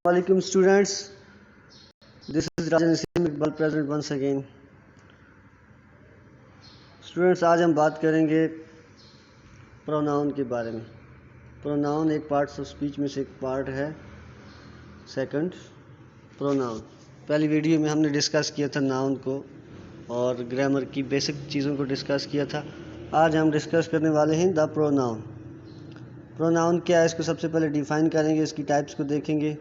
Assalamualaikum students, this is Rajan Naseem Iqbal present once again. Students, آج ہم بات کریں گے پروناؤن کے بارے میں. پروناؤن ایک پارٹس آف اسپیچ میں سے ایک پارٹ ہے. Second, pronoun. پہلی ویڈیو میں ہم نے ڈسکس کیا تھا ناؤن کو اور گرامر کی بیسک چیزوں کو ڈسکس کیا تھا. آج ہم ڈسکس کرنے والے ہیں دا پروناؤن. پروناؤن کیا ہے، اس کو سب سے پہلے ڈیفائن کریں گے، اس کی ٹائپس کو دیکھیں گے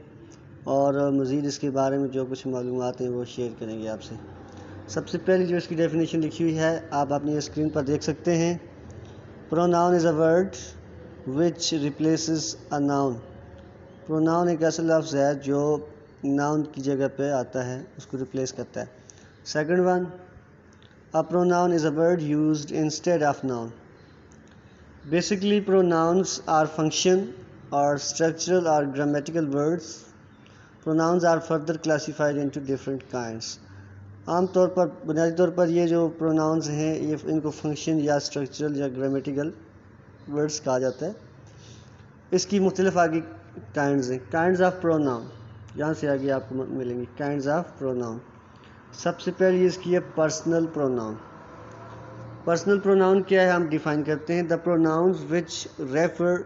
اور مزید اس کے بارے میں جو کچھ معلومات ہیں وہ شیئر کریں گے آپ سے. سب سے پہلی جو اس کی ڈیفینیشن لکھی ہوئی ہے آپ اپنی اسکرین پر دیکھ سکتے ہیں. Pronoun is a word which replaces a noun. Pronoun ایک ایسا لفظ ہے جو ناؤن کی جگہ پہ آتا ہے، اس کو ریپلیس کرتا ہے. Second one, a pronoun is a word used instead of noun. Basically pronouns are function or structural or grammatical words. Pronouns are further classified into different kinds. عام طور پر بنیادی طور پر یہ جو پروناؤنز ہیں یہ ان کو فنکشن یا اسٹرکچرل یا گرامیٹیکل ورڈز کہا جاتا ہے. اس کی مختلف آگے کائنڈز ہیں. کائنڈز آف پروناؤن یہاں سے آگے آپ کو ملیں گی. کائنڈز آف پروناؤن، سب سے پہلی اس کی ہے پرسنل پروناؤن. پرسنل پروناؤن کیا ہے ہم ڈیفائن کرتے ہیں. The pronouns which refer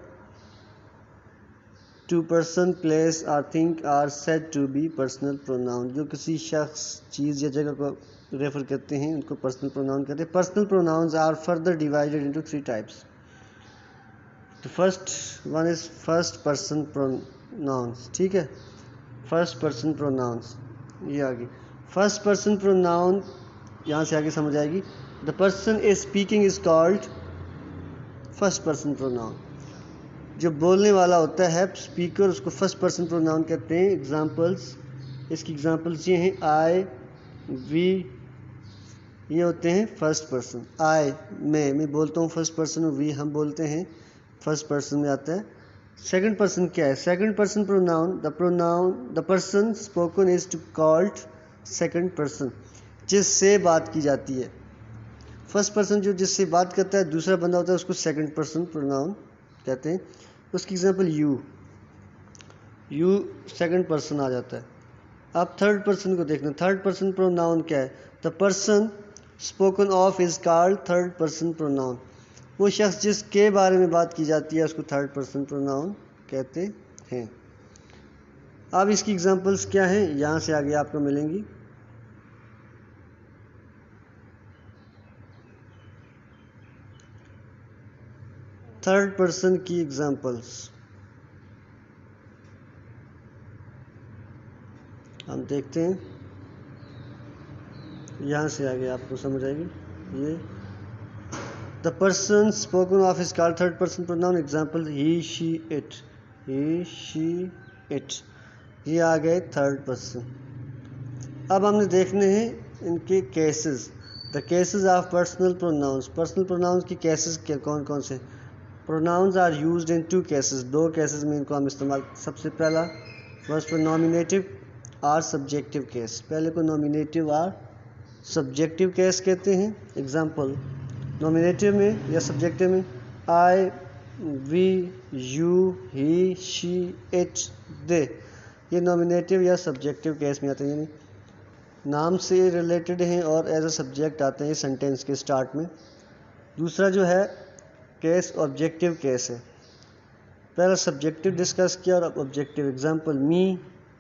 to person, place اور thing are said to be personal pronoun. جو کسی شخص، چیز یا جگہ کو ریفر کرتے ہیں ان کو پرسنل پروناؤن کہتے ہیں. Personal pronouns are further divided into 3 types. The first one is first person pronouns. ٹھیک ہے، فرسٹ پرسن پروناؤنس. یہ آگے فرسٹ پرسن پروناؤن یہاں سے آگے سمجھ آئے گی. The person is speaking is called first person pronoun. جو بولنے والا ہوتا ہے اسپیکر، اس کو فرسٹ پرسن پروناؤن کہتے ہیں. ایگزامپلس، اس کی ایگزامپلس یہ ہیں آئی، وی، یہ ہوتے ہیں فرسٹ پرسن. آئی میں بولتا ہوں فرسٹ پرسن، وی ہم بولتے ہیں فرسٹ پرسن میں آتا ہے. سیکنڈ پرسن کیا ہے؟ Second person pronoun the person spoken is to called second person, جس سے بات کی جاتی ہے. فرسٹ پرسن جو جس سے بات کرتا ہے دوسرا بندہ ہوتا ہے اس کو سیکنڈ پرسن پروناؤن کہتے ہیں. اس کی ایگزامپل یو سیکنڈ پرسن آ جاتا ہے. اب تھرڈ پرسن کو دیکھنا. تھرڈ پرسن پروناؤن کیا ہے؟ دا person spoken of is called third person pronoun. وہ شخص جس کے بارے میں بات کی جاتی ہے اس کو تھرڈ پرسن پروناؤن کہتے ہیں. اب اس کی ایگزامپلس کیا ہیں یہاں سے آگے آپ کو ملیں گی. تھرڈ پرسن کی ایگزامپلس ہم دیکھتے ہیں، یہاں سے آگے آپ کو سمجھ آئے گی. یہ دا person spoken of is called third person pronoun. Example he, she, it. He, she, it, یہ آ گئے تھرڈ پرسن. اب ہم نے دیکھنے ہیں ان کے cases. The cases of personal pronouns. Personal pronouns کی کیسز کون سے؟ Pronouns are used in 2 cases. 2 cases میں ان کو ہم استعمال. سب سے پہلا فرسٹ نامینیٹو اور سبجیکٹیو کیس. پہلے کو نامینیٹو اور سبجیکٹیو کیس کہتے ہیں. ایگزامپل نامینیٹو میں یا سبجیکٹیو میں آئی، وی، یو، ہی، شی، اٹ، دے، یہ نامینیٹو یا سبجیکٹیو کیس میں آتے ہیں، یعنی نام سے ریلیٹڈ ہیں اور ایز اے سبجیکٹ آتے ہیں سینٹینس کے سٹارٹ میں. دوسرا جو ہے کیس آبجیکٹیو کیس ہے. پہلا سبجیکٹیو ڈسکس کیا اور اب objective. Example me,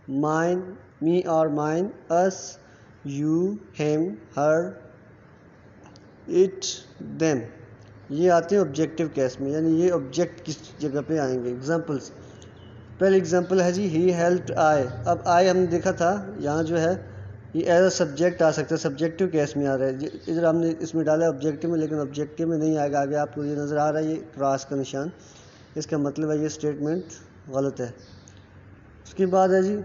mine, me اور mine, us, you, him, her, it, them, یہ آتے ہیں آبجیکٹیو کیس میں، یعنی یہ آبجیکٹ کس جگہ پہ آئیں گے. ایگزامپلس، پہلی ایگزامپل ہے جی ہی ہیلپڈ آئی. اب آئی ہم نے دیکھا تھا یہاں جو ہے یہ ایز اے سبجیکٹ آ سکتا ہے، سبجیکٹیو کیس میں آ رہا ہے. ادھر ہم نے اس میں ڈالا آبجیکٹیو میں، لیکن آبجیکٹیو میں نہیں آئے گا. آگے آپ کو یہ نظر آ رہا ہے یہ کراس کا نشان، اس کا مطلب ہے یہ اسٹیٹمنٹ غلط ہے. اس کے بعد ہے جی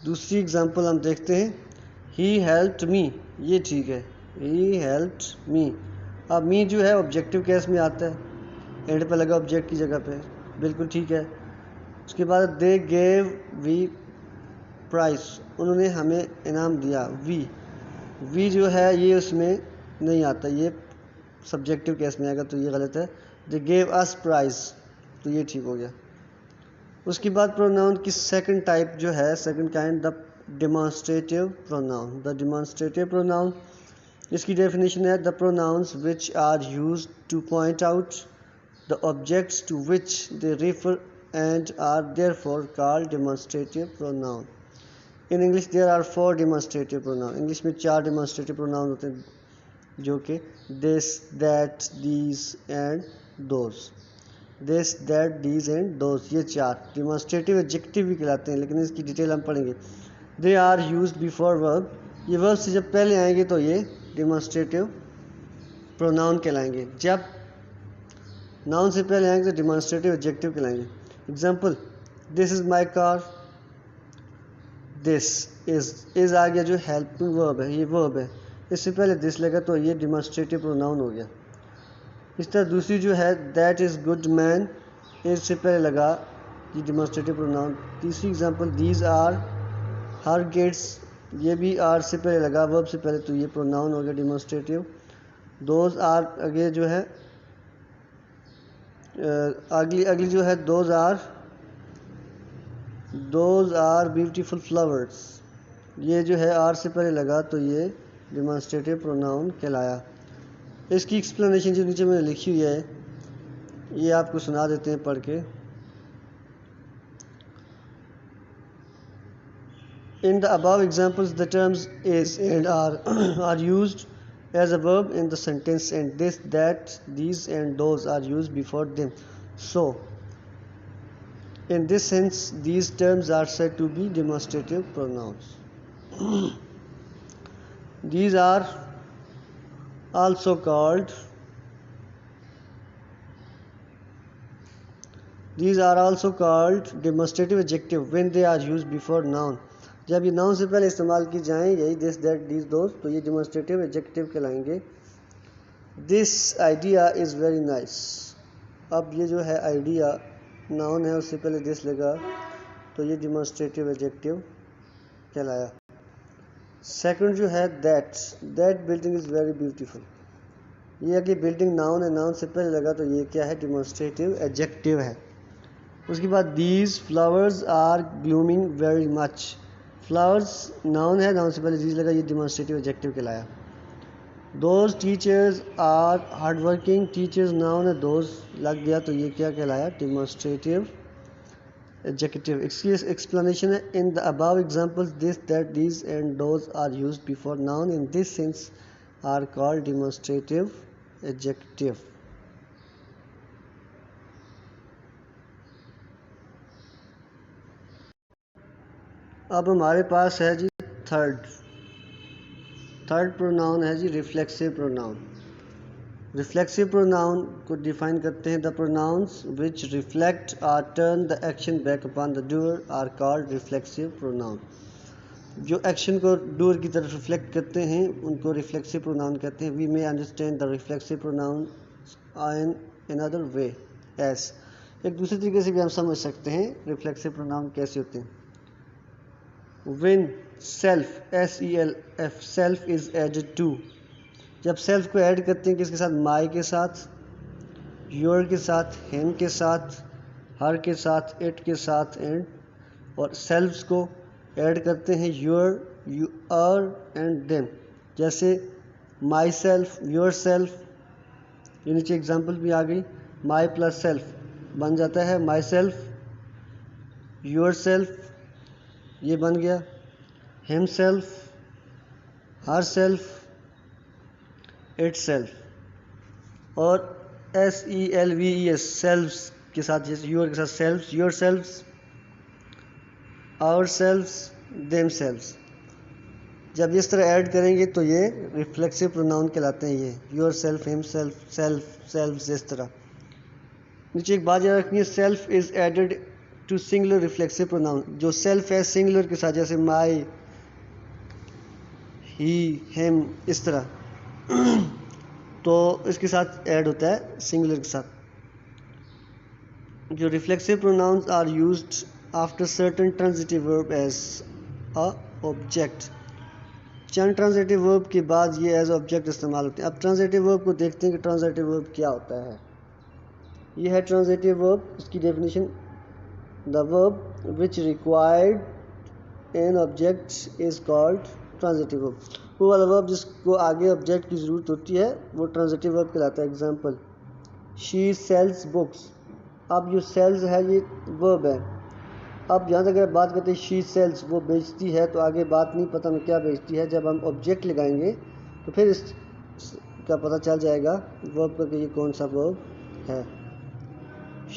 دوسری ایگزامپل ہم دیکھتے ہیں ہی ہیلپڈ می. یہ ٹھیک ہے، ہی ہیلپڈ می. اب می جو ہے آبجیکٹیو کیس میں آتا ہے، اینڈ پہ لگا آبجیکٹ کی جگہ پہ، بالکل ٹھیک ہے. اس کے بعد دے گیو وی پرائز، انہوں نے ہمیں انعام دیا. وی جو ہے یہ اس میں نہیں آتا، یہ سبجیکٹیو کیس میں آئے گا تو یہ غلط ہے. دے گیو اس پرائز، تو یہ ٹھیک ہو گیا. اس کے بعد پروناؤن کی سیکنڈ ٹائپ جو ہے، second kind, the demonstrative pronoun. The demonstrative pronoun, اس کی ڈیفینیشن ہے: the pronouns which are used to point out the objects to which they refer and are therefore called demonstrative pronoun. In English there are 4 demonstrative pronouns. English میں 4 demonstrative pronouns ہوتے ہیں جو کہ this, that, these and those. This, that, these and those، یہ 4 demonstrative adjective بھی کہلاتے ہیں، لیکن اس کی ڈیٹیل ہم پڑھیں گے. They are used before verb. یہ verb سے جب پہلے آئیں گے تو یہ demonstrative pronoun کہلائیں گے. جب ناؤن سے پہلے آئیں گے تو ڈیمانسٹریٹیو ایڈجیکٹیو کہلائیں گے. ایگزامپل: دس از مائی کار. دس از آ گیا جو ہیلپنگ ورب ہے، یہ ورب ہے، اس سے پہلے دس لگا تو یہ ڈیمانسٹریٹیو پروناؤن ہو گیا. اس طرح دوسری جو ہے دیٹ از گڈ مین، اس سے پہلے لگا یہ ڈیمانسٹریٹیو پروناؤن. تیسری example: these are her gates, یہ بھی آر سے پہلے لگا، ورب سے پہلے، تو یہ پروناؤن ہو گیا ڈیمانسٹریٹیو. دوز آر آگے جو ہے اگلی جو ہے دوز آر بیوٹیفل فلاورز، یہ جو ہے آر سے پہلے لگا تو یہ ڈیمانسٹریٹیو پروناؤن کہلایا. اس کی ایکسپلینیشن جو نیچے میں نے لکھی ہوئی ہے یہ آپ کو سنا دیتے ہیں پڑھ کے. In the above examples the terms is and are used as a verb in the sentence, and this, that, these and those are used before them. So in this sense these terms are said to be demonstrative pronouns. These are also called demonstrative adjective when they are used before noun. جب یہ noun سے پہلے استعمال کی جائیں یہی دس، that, these, those, تو یہ ڈیمانسٹریٹیو ایڈجیکٹیو کہلائیں گے. This idea is very nice. اب یہ جو ہے آئیڈیا ناؤن ہے، اس سے پہلے دس لگا تو یہ ڈیمانسٹریٹیو ایڈجیکٹیو کہلایا. سیکنڈ جو ہے that building is very beautiful, یہ اگلی بلڈنگ ناؤن ہے، ناؤن سے پہلے لگا تو یہ کیا ہے ڈیمانسٹریٹیو ایڈجیکٹیو ہے. اس کے بعد these flowers are blooming very much, flowers noun ہے، ناؤن سے پہلے دیز لگا، یہ ڈیمانسٹریٹیو ایڈجیکٹیو کہلایا. Those teachers are hard working, teachers noun ہے، دوز لگ گیا تو یہ کیا کہلایا ڈیمانسٹریٹیو ایڈجیکٹیو. اس کی ایکسپلینیشن ہے: in the above examples this, that, these and those are used before noun in this sense are called demonstrative adjective. اب ہمارے پاس ہے جی تھرڈ پروناؤن ہے جی ریفلیکسو پروناؤن. ریفلیکسو پروناؤن کو ڈیفائن کرتے ہیں: the pronouns which reflect or turn the action back upon the doer are called reflexive pronoun. جو ایکشن کو ڈوئر کی طرف ریفلیکٹ کرتے ہیں ان کو ریفلیکسو پروناؤن کہتے ہیں. We may understand the reflexive pronoun in another way as، ایک دوسرے طریقے سے بھی ہم سمجھ سکتے ہیں ریفلیکسو پروناؤن کیسے ہوتے ہیں. when self self is added to، جب سیلف کو ایڈ کرتے ہیں کس کے ساتھ؟ مائی کے ساتھ، یور کے ساتھ، ہم کے ساتھ، ہر کے ساتھ، اٹ کے ساتھ، اینڈ، اور سیلفس کو ایڈ کرتے ہیں your, you are and them. جیسے مائی سیلف، یور سیلف، یہ نیچے ایگزامپل بھی آ گئی. مائی پلس سیلف بن جاتا ہے مائی سیلف، یور سیلف یہ بن گیا ہم self, her self, it self. اور SELVES سیلفس کے ساتھ، جیسے یور کے ساتھ سیلفس، یور سیلفس، آور سیلفس، دیم سیلفس. جب اس طرح ایڈ کریں گے تو یہ ریفلیکسو پروناؤن کہلاتے ہیں. یہ yourself, himself, selves, اس طرح. نیچے ایک بات یاد رکھنی ہے: self is added to singular reflexive pronoun. جو سیلف ہے سنگولر کے ساتھ، جیسے مائی، ہی، ہم، اس طرح، تو اس کے ساتھ ایڈ ہوتا ہے سنگولر کے ساتھ. جو reflexive pronouns are used after certain transitive verb as a object. چند ٹرانزیٹیو ورب کے بعد یہ ایز آبجیکٹ استعمال ہوتے ہیں. اب ٹرانزیٹیو ورب کو دیکھتے ہیں کہ ٹرانزیٹیو ورب کیا ہوتا ہے. یہ ہے ٹرانزیٹیو ورب. اس کی definition: The verb which required an object is called transitive verb. وہ والا verb جس کو آگے object کی ضرورت ہوتی ہے وہ transitive verb کہلاتا ہے. Example, she sells books. اب جو sells ہے یہ verb ہے. اب جہاں تک بات کرتے ہیں she sells وہ بیچتی ہے تو آگے بات نہیں پتہ میں کیا بیچتی ہے. جب ہم object لگائیں گے تو پھر اس کا پتہ چل جائے گا verb کا کہ یہ کون سا verb ہے.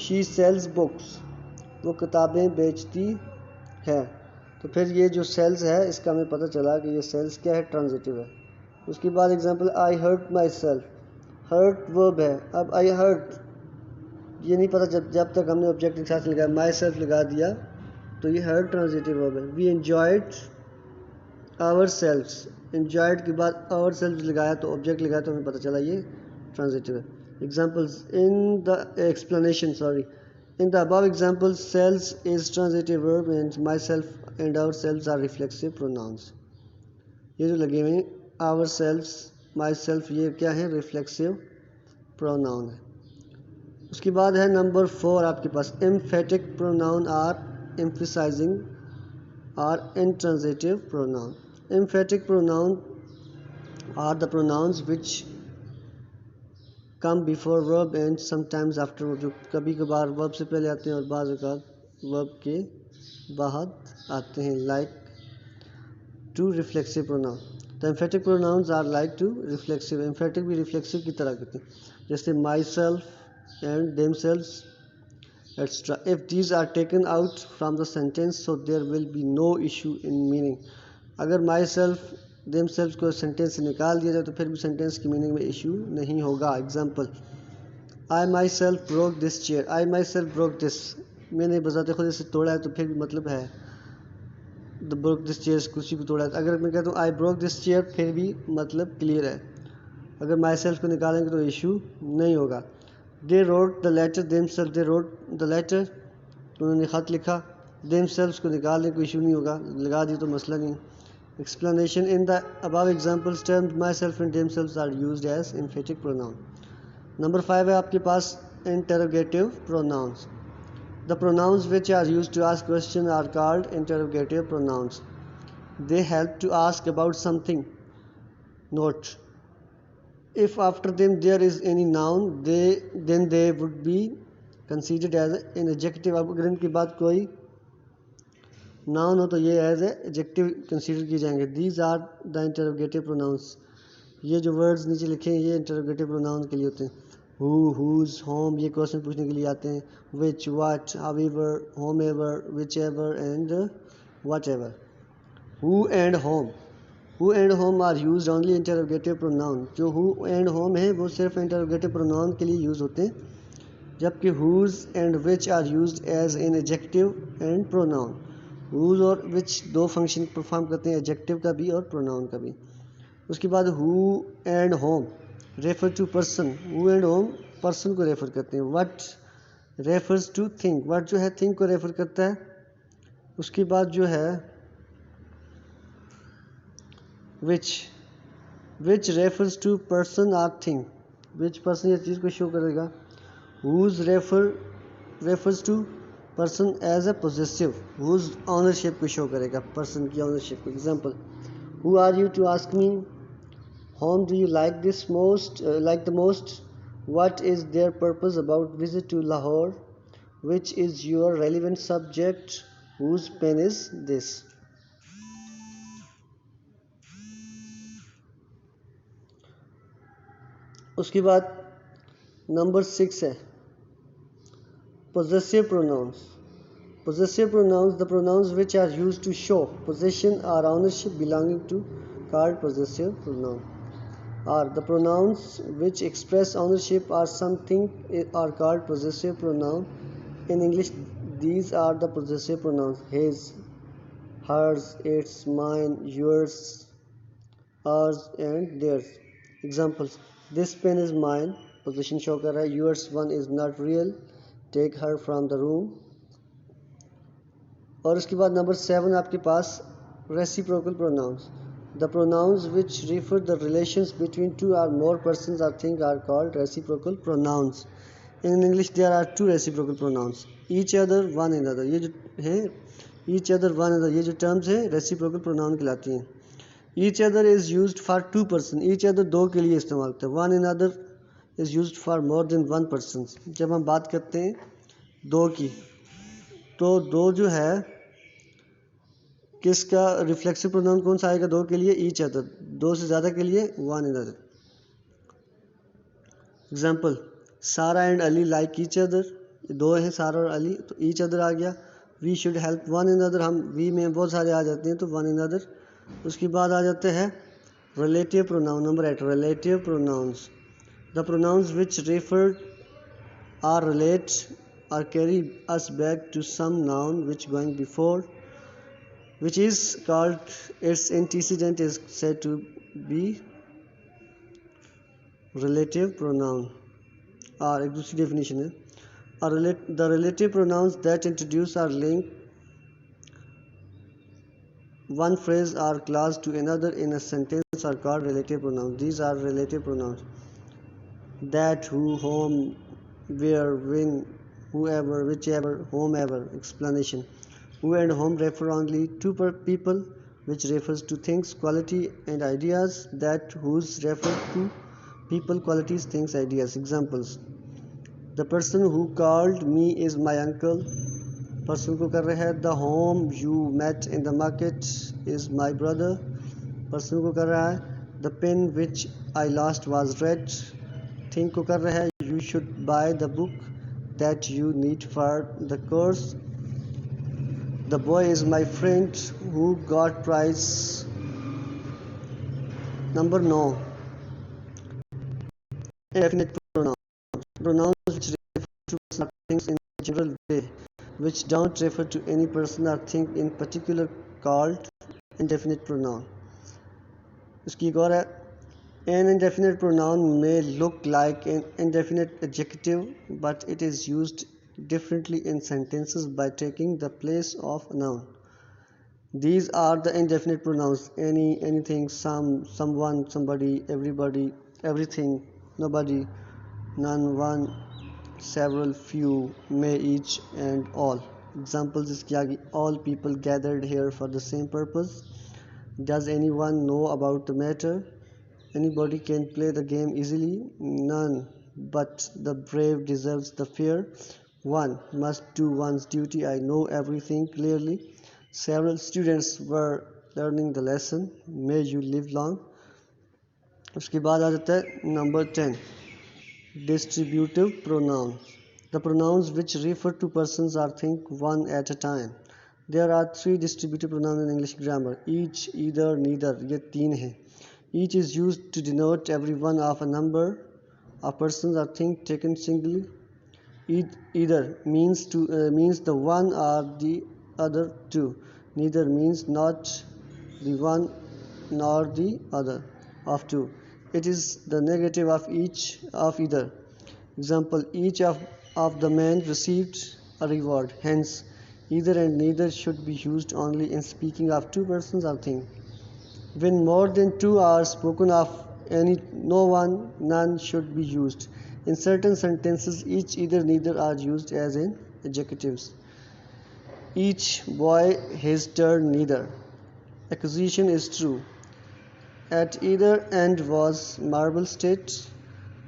she sells books وہ کتابیں بیچتی ہے. تو پھر یہ جو سیلز ہے اس کا ہمیں پتہ چلا کہ یہ سیلز کیا ہے, ٹرانزٹیو ہے. اس کے بعد example, I hurt my self. Hurt ورب ہے. اب آئی ہرٹ یہ نہیں پتہ جب تک ہم نے آبجیکٹ کے ساتھ لگایا مائی سیلف لگا دیا تو یہ ہرٹ ٹرانزٹیو ورب ہے. وی انجوائڈ آور سیلفس. انجوائڈ کے بعد آور سیلفس لگایا تو آبجیکٹ لگایا تو ہمیں پتہ چلا یہ ٹرانزٹیو ہے. Examples in the explanation In the above example, sells is transitive verb and myself and ourselves are reflexive pronouns. یہ جو لگے ہوئے ourselves, myself یہ کیا ہے, reflexive pronoun ہے. اس کے بعد ہے نمبر 4 آپ کے پاس, emphatic pronoun are emphasizing or intransitive pronoun. Emphatic pronoun are the pronouns which come before verb and sometimes after, جو کبھی کبھار verb سے پہلے آتے ہیں اور بعض اوقات verb کے بعد آتے ہیں. like to reflexive pronoun. The emphatic pronouns are like to reflexive. emphatic بھی reflexive کی طرح کرتے ہیں جیسے myself and themselves etc. If these are taken out from the sentence so there will be no issue in meaning. اگر myself themselves کو sentence سے نکال دیا جائے تو پھر بھی سینٹینس کی میننگ میں ایشو نہیں ہوگا. Example, I myself broke this chair. I myself broke this. میں نے بذات خود اسے توڑا ہے تو پھر بھی مطلب ہے broke this chair, کرسی کو توڑا ہے. اگر میں کہتا ہوں I broke this chair پھر بھی مطلب کلیئر ہے. اگر myself کو نکالیں گے تو ایشو نہیں ہوگا. They wrote the letter themselves. They wrote the letter, انہوں نے خط لکھا. themselves کو نکالنے کو ایشو نہیں ہوگا, لگا دی تو مسئلہ نہیں. Explanation. In the above examples, terms myself and themselves are used as emphatic pronoun. Number 5 ہے آپ کے پاس interrogative pronouns. The pronouns which are used to ask questions are called interrogative pronouns. They help to ask about something. Note, if after them there is any noun, then they would be considered as an adjective. اب اگر ان کے بعد کوئی noun ہو تو یہ as a adjective consider کیے جائیں گے. These are the interrogative pronouns. یہ جو ورڈز نیچے لکھے ہیں یہ انٹروگیٹو پروناؤن کے لیے ہوتے ہیں. ہو, ہوز, ہوم یہ کوشچن پوچھنے کے لیے آتے ہیں. Which, what, however, whomever, whichever and whatever. Who and whom. Who and whom are used only interrogative pronoun. جو ہو اینڈ ہوم ہیں وہ صرف انٹروگیٹو پروناؤن کے لیے یوز ہوتے ہیں, جبکہ whose and which are used as an adjective and pronoun. Whose اور وچ دو فنکشن پرفارم کرتے ہیں, ایڈجیکٹو کا بھی اور پروناؤن کا بھی. اس کے بعد who and whom refer to person. Who and whom person کو ریفر کرتے ہیں. What refers to thing. What جو ہے تھنک کو ریفر کرتا ہے. اس کے بعد جو ہے وچ ریفرز ٹو پرسن اور تھنگ. وچ پرسن یہ چیز کو شو کرے گا. Whose refers to person as a possessive. Whose ownership کو شو کرے گا, پرسن کی آنرشپ کو. Example, who are you to ask me, whom do you like the most, what is their purpose about visit to Lahore, which is your relevant subject, whose pen is this. اس کے بعد number 6 ہے possessive pronouns. Possessive pronouns, the pronouns which are used to show possession or ownership belonging to, called possessive pronoun. Or the pronouns which express ownership or something are called possessive pronoun. In English, these are the possessive pronouns: his, hers, its, mine, yours, ours and theirs. Examples, this pen is mine, possession show kar raha hai. Yours one is not real, take her from the room. اور اس کے بعد number 7 آپ کے پاس reciprocal pronouns. The pronouns which refer the relations between two or more persons or things are called reciprocal pronouns. In English there are two reciprocal pronouns, each other, one another. یہ جو ہے each other, one another, یہ جو terms ہیں reciprocal pronoun کہلاتی ہیں. Each other is used for two person. Each other دو کے لیے استعمال ہوتا ہے. One another is used for more than one person. جب ہم بات کرتے ہیں دو کی تو دو جو ہے کس کا ریفلیکسو پروناؤن کون سا آئے گا دو کے لیے؟ H other. دو سے زیادہ کے لیے one another. Example Sara and Ali like each other. دو ہیں سارا اور علی تو ایچ ادر آ گیا. We should help one another. ہم وی میں بہت سارے آ جاتے ہیں تو ون انادر. اس کے بعد آ جاتے ہیں relative pronoun. Number 8 relative pronouns. The pronouns which refer are relate are carry us back to some noun which going before, which is called its antecedent is said to be relative pronoun. اور ایک دوسری definition ہے the relative pronouns that introduce or link one phrase or clause to another in a sentence are called relative pronouns. These are relative pronouns: that, who, whom, where, when, whoever, whichever, whomever. Explanation: who and whom refer only to people, which refers to things, quality and ideas. That, whose refer to people, qualities, things, ideas. Examples: the person who called me is my uncle. Person کو کر رہا ہے. The whom you met in the market is my brother. Person کو کر رہا ہے. The pen which I lost was red. Thing کو کر رہا ہے. You should buy the book that you need for the course. The boy is my friend who got prize. Number 9 indefinite pronouns. Pronouns which refer to person or things in a general way, which don't refer to any person or thing in particular, called indefinite pronoun. اس کی ایک اور ہے. An indefinite pronoun may look like an indefinite adjective, but it is used differently in sentences by taking the place of a noun. These are the indefinite pronouns: any, anything, some, someone, somebody, everybody, everything, nobody, none, one, several, few, may, each, and all. Examples اس کی آگے: all people gathered here for the same purpose. Does anyone know about the matter? Anybody can play the game easily. None but the brave deserves the fear. One must do one's duty. I know everything clearly. Several students were learning the lesson. May you live long. اس کے بعد آ جاتا ہے number 10 distributive pronouns. The pronouns which refer to persons or things one at a time. There are 3 distributive pronouns in English grammar: each, either, neither. یہ 3 ہیں. Each is used to denote every one of a number of persons or things taken singly. Either means the one or the other two. Neither means not the one nor the other of two. It is the negative of each of either. Example: each of the men received a reward. Hence, either and neither should be used only in speaking of two persons or things. When more than two are spoken of, no one, none should be used. In certain sentences, each, either, neither are used as in adjectives. Each boy his turn, neither. Accusation is true. At either end was marble state.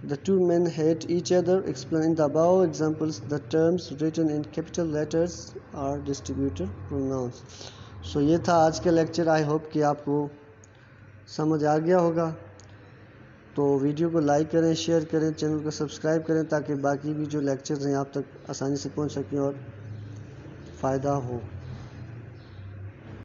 The two men hate each other. Explain the above examples. The terms written in capital letters are distributive pronouns. So یہ تھا آج کا lecture. I hope کہ آپ کو سمجھ آ گیا ہوگا. تو ویڈیو کو لائک کریں, شیئر کریں, چینل کو سبسکرائب کریں تاکہ باقی بھی جو لیکچرز ہیں آپ تک آسانی سے پہنچ سکیں اور فائدہ ہو.